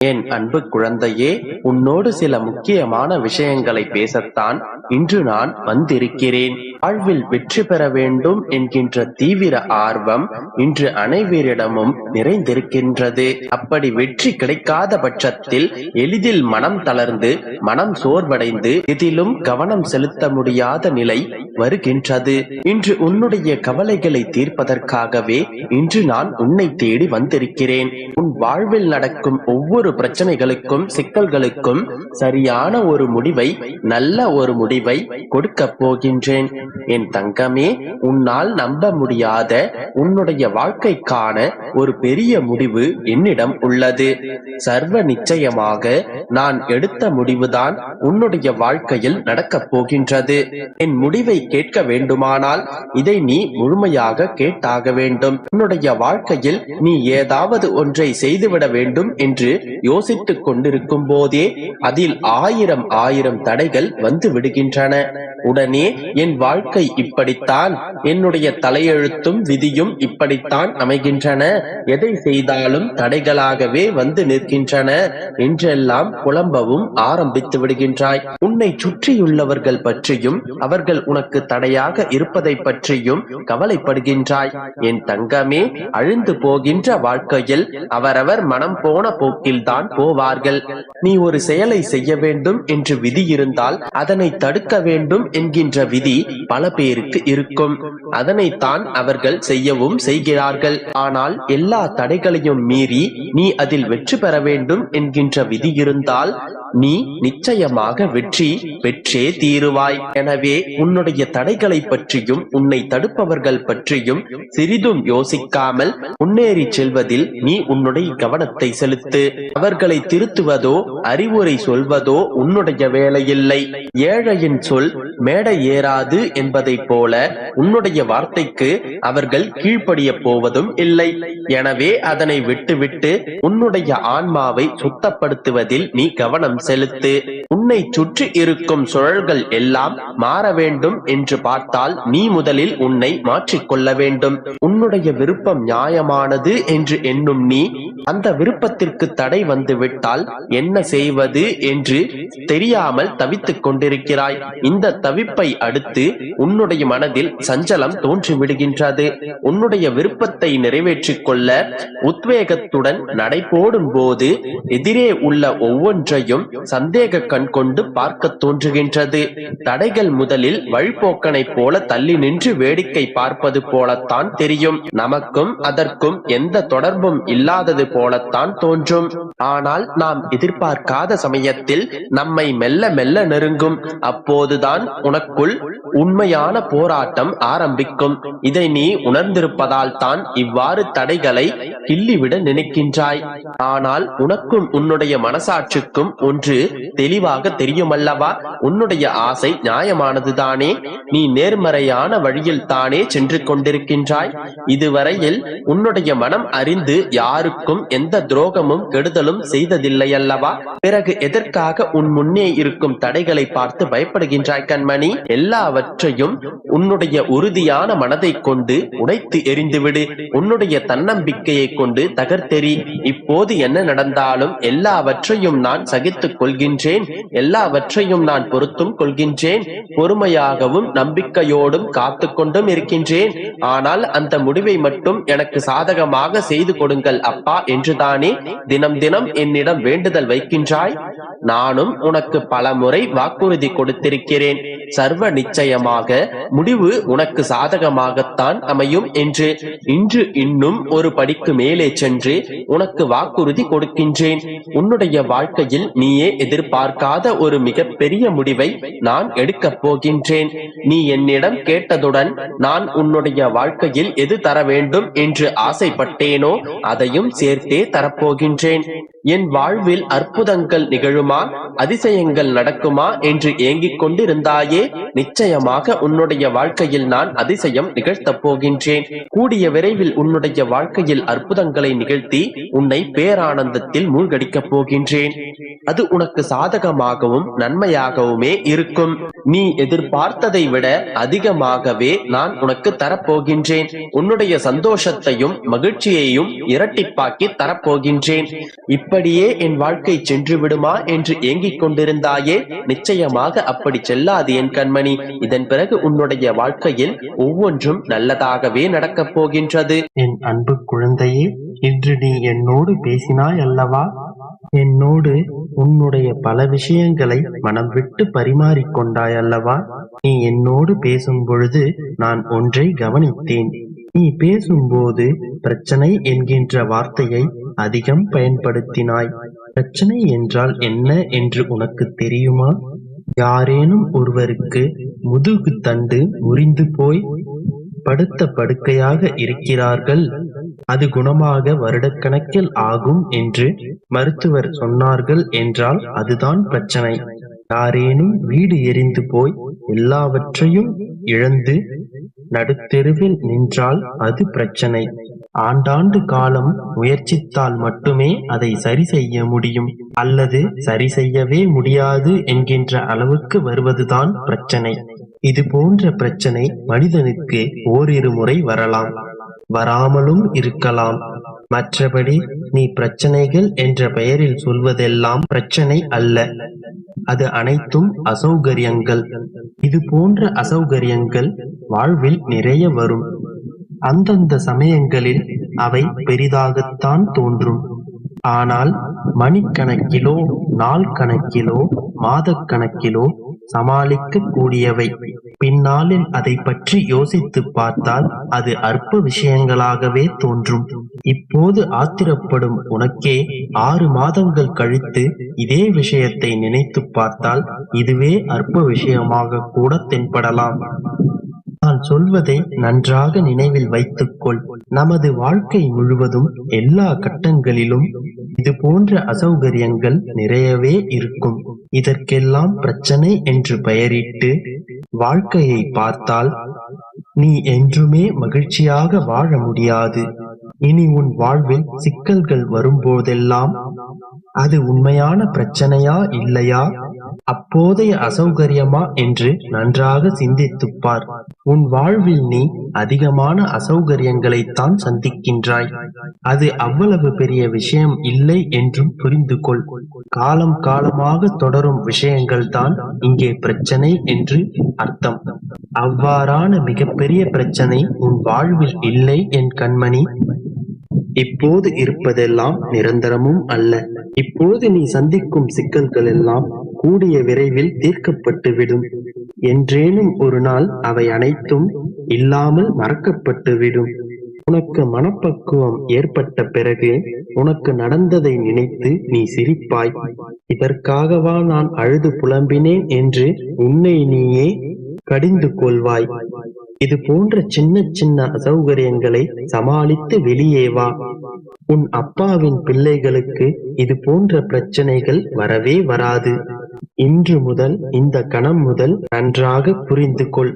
என் அன்பு குழந்தையே, உன்னோடு சில முக்கியமான விஷயங்களை பேசத்தான் இன்று நான் வந்திருக்கிறேன். வாழ்வில் வெற்றி பெற வேண்டும் என்கின்ற தீவிர ஆர்வம் இன்று அனைவரிடமும் நிறைந்திருக்கின்றது. அப்படி வெற்றி கிடைக்காத பட்சத்தில் எளிதில் மனம் தளர்ந்து மனம் சோர்வடைந்து எதிலும் கவனம் செலுத்த முடியாத நிலை வருகின்றது. இன்று உன்னுடைய கவலைகளை தீர்ப்பதற்காகவே இன்று நான் உன்னை தேடி வந்திருக்கிறேன். உன் வாழ்வில் நடக்கும் ஒவ்வொரு பிரச்சனைகளுக்கும் சிக்கல்களுக்கும் சரியான ஒரு முடிவை, நல்ல ஒரு முடிவை கொடுக்க போகின்றேன். என் தங்கமே, உன்னால் நம்ப முடியாத உன்னுடைய வாழ்க்கைக்கான ஒரு பெரிய முடிவு என்னிடம் உள்ளது. சர்வ நிச்சயமாக நான் எடுத்த முடிவுதான் உன்னுடைய வாழ்க்கையில் நடக்கப் போகின்றது. என் முடிவை கேட்க வேண்டுமானால் இதை நீ முழுமையாக கேட்டாக வேண்டும். உன்னுடைய வாழ்க்கையில் நீ ஏதாவது ஒன்றை செய்துவிட வேண்டும் என்று யோசித்துக் கொண்டிருக்கும் போதே அதில் ஆயிரம் தடைகள் வந்து விடுகின்றன. உடனே என் வாழ்க்கை இப்படித்தான், என்னுடைய தலையெழுத்தும் விதியும் இப்படித்தான் அமைகின்றன, எதை செய்தாலும் தடைகளாகவே வந்து நிற்கின்றன என்றெல்லாம் புலம்பவும் ஆரம்பித்து விடுகின்றாய். உன்னை சுற்றியுள்ளவர்கள் பற்றியும் அவர்கள் உனக்கு தடையாக இருப்பதை பற்றியும் கவலைப்படுகின்றாய். என் தங்கமே, அழிந்து போகின்ற வாழ்க்கையில் அவரவர் மனம் போன போக்கில் தான் போவார்கள். நீ ஒரு செயலை செய்ய வேண்டும் என்று விதி இருந்தால் அதனை தடுக்க வேண்டும் என்கின்ற விதி பல பேருக்கு இருக்கும். அதனைத்தான் அவர்கள் செய்யவும் செய்கிறார்கள். ஆனால் எல்லா தடைகளையும் மீறி நீ அதில் வெற்றி பெற வேண்டும் என்கின்ற விதி இருந்தால் நீ நிச்சயமாக வெற்றி பெற்றே தீருவாய். எனவே உன்னுடைய தடைகளை பற்றியும் உன்னை தடுப்பவர்கள் பற்றியும் சிறிதும் யோசிக்காமல் முன்னேறி செல்வதில் நீ உன்னுடைய கவனத்தை செலுத்து. அவர்களை திருத்துவதோ அறிவுரை சொல்வதோ உன்னுடைய வேலையில்லை. ஏழையின் சொல் மேடை ஏறாது என்பதை போல உன்னுடைய வார்த்தைக்கு அவர்கள் கீழ்ப்படிய போவதும் இல்லை. எனவே அதனை விட்டுவிட்டு உன்னுடைய ஆன்மாவை சுத்தப்படுத்துவதில் நீ கவனம் செலுத்து. உன்னை சுற்றி இருக்கும் சுழல்கள் எல்லாம் மாற வேண்டும் என்று பார்த்தால் நீ முதலில் உன்னை மாற்றிக்கொள்ள வேண்டும். உன்னுடைய விருப்பம் நியாயமானது என்று எண்ணும் நீ அந்த விருப்பத்திற்கு தடை வந்து விட்டால் என்ன செய்வது என்று தெரியாமல் தவித்துக் கொண்டிருக்கிறாய். இந்த தவிப்பை அடுத்து உன்னுடைய மனதில் சஞ்சலம் தோன்றிவிடுகின்றது. உன்னுடைய விருப்பத்தை நிறைவேற்றிக் கொள்ள உத்வேகத்துடன் நடைபோடும் போது எதிரே உள்ள ஒவ்வொன்றையும் சந்தேக கண் கொண்டு பார்க்க தோன்றுகின்றது. தடைகள் முதலில் வழிபோக்கனை போல தள்ளி நின்று வேடிக்கை பார்ப்பது போலத்தான் தெரியும். நமக்கும் அதற்கும் எந்த தொடர்பும் இல்லாதது போலத்தான் தோன்றும். ஆனால் நாம் எதிர்பார்க்காத சமயத்தில் நம்மை மெல்ல மெல்ல நெருங்கும். அப்போதுதான் உனக்குள் உண்மையான போராட்டம் ஆரம்பிக்கும். இதை நீ உணர்ந்திருப்பதால் தான் இவ்வாறு தடைகளை கிள்ளிவிட நினைக்கின்றாய். ஆனால் உனக்கும் உன்னுடைய மனசாட்சிக்கும் ஒன்று தெளிவாக தெரியுமல்லவா? உன்னுடைய ஆசை நியாயமானதுதானே. நீ நேர்மறையான வழியில் தானே சென்று கொண்டிருக்கின்றாய். இதுவரையில் உன்னுடைய மனம் அறிந்து யாருக்கும் எந்த துரோகமும் கெடுதலும் செய்ததில்லையல்லவா? பிறகு எதற்காக உன் முன்னே இருக்கும் தடைகளை பார்த்து பயப்படுகின்றாய் கண்மணி? எல்லாவற்றையும் உன்னுடைய உறுதியான மனதை கொண்டு உடைத்து எறிந்துவிடு. உன்னுடைய தன்னம்பிக்கையை கொண்டு தகர்த்தெறி. இப்போது என்ன நடந்தாலும் எல்லாவற்றையும் நான் சகித்துக் கொள்கின்றேன், எல்லாவற்றையும் நான் பொறுத்தும் கொள்கின்றேன், பொறுமையாகவும் நம்பிக்கையோடும் காத்து கொண்டும் இருக்கின்றேன். ஆனால் அந்த முடிவை மட்டும் எனக்கு சாதகமாக செய்து கொடுங்கள் அப்பா என்றுதானே தினம் தினம் என்னிடம் வேண்டுதல் வைக்கின்றாய். நானும் உனக்கு பல முறை வாக்குறுதி கொடுத்திருக்கிறேன். சர்வ நிச்சயமாக முடிவு உனக்கு சாதகமாகத்தான் அமையும் என்று. இன்று இன்னும் ஒரு படிக்கு மேலே சென்று உனக்கு வாக்குறுதி கொடுக்கின்றேன். உன்னுடைய வாழ்க்கையில் நீயே எதிர்பார்க்காத ஒரு மிகப்பெரிய முடிவை நான் எடுக்கப் போகின்றேன். நீ என்னிடம் கேட்டதுடன் நான் உன்னுடைய வாழ்க்கையில் எது தர வேண்டும் என்று ஆசைப்பட்டேனோ அதையும் சேர்த்தே தரப்போகின்றேன். என் வாழ்வில் அற்புதங்கள் நிகழுமா, அதிசயங்கள் நடக்குமா என்று ஏங்கிக் கொண்டிருந்தாயே, நிச்சயம் நிச்சயமாக உன்னுடைய வாழ்க்கையில் நான் அதிசயம் நிகழ்த்தப் போகின்றேன். கூடிய விரைவில் உன்னுடைய வாழ்க்கையில் அற்புதங்களை நிகழ்த்தி உன்னை பேரானந்தத்தில் மூழ்கடிக்கப் போகின்றேன். அது உனக்கு சாதகமாகவும் நன்மையாகவுமே இருக்கும். நீ எதிர்பார்த்ததை விட அதிகமாகவே நான் உனக்கு தரப்போகின்றேன். உன்னுடைய சந்தோஷத்தையும் மகிழ்ச்சியையும் இரட்டிப்பாக்கி தரப்போகின்றேன். இப்படியே என் வாழ்க்கை சென்று விடுமா என்று ஏங்கிக் கொண்டிருந்தாயே, நிச்சயமாக அப்படி செல்லாது என் கண்மணி. இதன் பிறகு உன்னுடைய வாழ்க்கையில் ஒவ்வொன்றும் நல்லதாகவே நடக்கப் போகின்றது. என் அன்பு குழந்தையே, இன்று நீ என்னோடு பேசினாய் அல்லவா? என்னோடு உன்னுடைய பல விஷயங்களை மனம் விட்டு பரிமாறிக்கொண்டாய் அல்லவா? நீ என்னோடு பேசும் பொழுது நான் ஒன்றை கவனித்தேன். நீ பேசும்போது பிரச்சனை என்கின்ற வார்த்தையை அதிகம் பயன்படுத்தினாய். பிரச்சனை என்றால் என்ன என்று உனக்கு தெரியுமா? யாரேனும் ஒருவருக்கு முதுகு தண்டு முறிந்து போய் படுத்த படுக்கையாக இருக்கிறார்கள், அது குணமாக வருடக்கணக்கில் ஆகும் என்று மருத்துவர் சொன்னார்கள் என்றால் அதுதான் பிரச்சனை. யாரேனும் வீடு எரிந்து போய் எல்லாவற்றையும் இழந்து நடுத்தெருவில் நின்றால் அது பிரச்சனை. ஆண்டாண்டு காலம் முயற்சித்தால் மட்டுமே அதை சரி செய்ய முடியும், அல்லது சரி செய்யவே முடியாது என்கின்ற அளவுக்கு வருவதுதான் பிரச்சனை. இது போன்ற பிரச்சனை மனிதனுக்கு ஓரிரு முறை வரலாம், வராமலும் இருக்கலாம். மற்றபடி நீ பிரச்சனைகள் என்ற பெயரில் சொல்வதெல்லாம் பிரச்சனை அல்ல, அது அனைத்தும் அசௌகரியங்கள். இது போன்ற அசௌகரியங்கள் வாழ்வில் நிறைய வரும். அந்தந்த சமயங்களில் அவை பெரிதாகத்தான் தோன்றும். ஆனால் மணிக்கணக்கிலோ நாள் கணக்கிலோ மாதக்கணக்கிலோ சமாளிக்க கூடியவை. பின்னாளில் அதை பற்றி யோசித்து பார்த்தால் அது அற்ப விஷயங்களாகவே தோன்றும். இப்போது ஆத்திரப்படும் உனக்கே 6 மாதங்கள் கழித்து இதே விஷயத்தை நினைத்து பார்த்தால் இதுவே அற்ப விஷயமாக கூட தென்படலாம். நான் சொல்வதை நன்றாக நினைவில் வைத்துக்கொள். நமது வாழ்க்கை முழுவதும் எல்லா கட்டங்களிலும் இது போன்ற அசௌகரியங்கள் நிறையவே இருக்கும். இதற்கெல்லாம் பிரச்சனை என்று பெயரிட்டு வாழ்க்கையை பார்த்தால் நீ என்றுமே மகிழ்ச்சியாக வாழ முடியாது. இனி உன் வாழ்வில் சிக்கல்கள் வரும்போதெல்லாம் அது உண்மையான பிரச்சனையா இல்லையா, அப்போதைய அசௌகரியமா என்று நன்றாக சிந்தித்துப்பார். உன் வாழ்வில் நீ அதிகமான அசௌகரியங்களைத்தான் சந்திக்கின்றாய். அது அவ்வளவு பெரிய விஷயம் இல்லை என்றும் புரிந்து கொள். காலம் காலமாக தொடரும் விஷயங்கள் தான் இங்கே பிரச்சனை என்று அர்த்தம். அவ்வாறான மிகப்பெரிய பிரச்சனை உன் வாழ்வில் இல்லை என் கண்மணி. இப்போது இருப்பதெல்லாம் நிரந்தரமும் அல்ல. இப்போது நீ சந்திக்கும் சிக்கல்கள் எல்லாம் கூடிய விரைவில் தீர்க்கப்பட்டுவிடும். என்றேனும் ஒரு நாள் அவை அனைத்தும் இல்லாமல் மறக்கப்பட்டுவிடும். உனக்கு மனப்பக்குவம் ஏற்பட்ட பிறகு உனக்கு நடந்ததை நினைத்து நீ சிரிப்பாய். இதற்காகவா நான் அழுது புலம்பினேன் என்று உன்னை நீயே கடிந்து கொள்வாய். இது போன்ற சின்ன சின்ன அசௌகரியங்களை சமாளித்து வெளியே வா. உன் அப்பாவின் பிள்ளைகளுக்கு இது போன்ற பிரச்சனைகள் வரவே வராது. இன்று முதல், இந்த கணம் முதல் நன்றாக புரிந்து கொள்.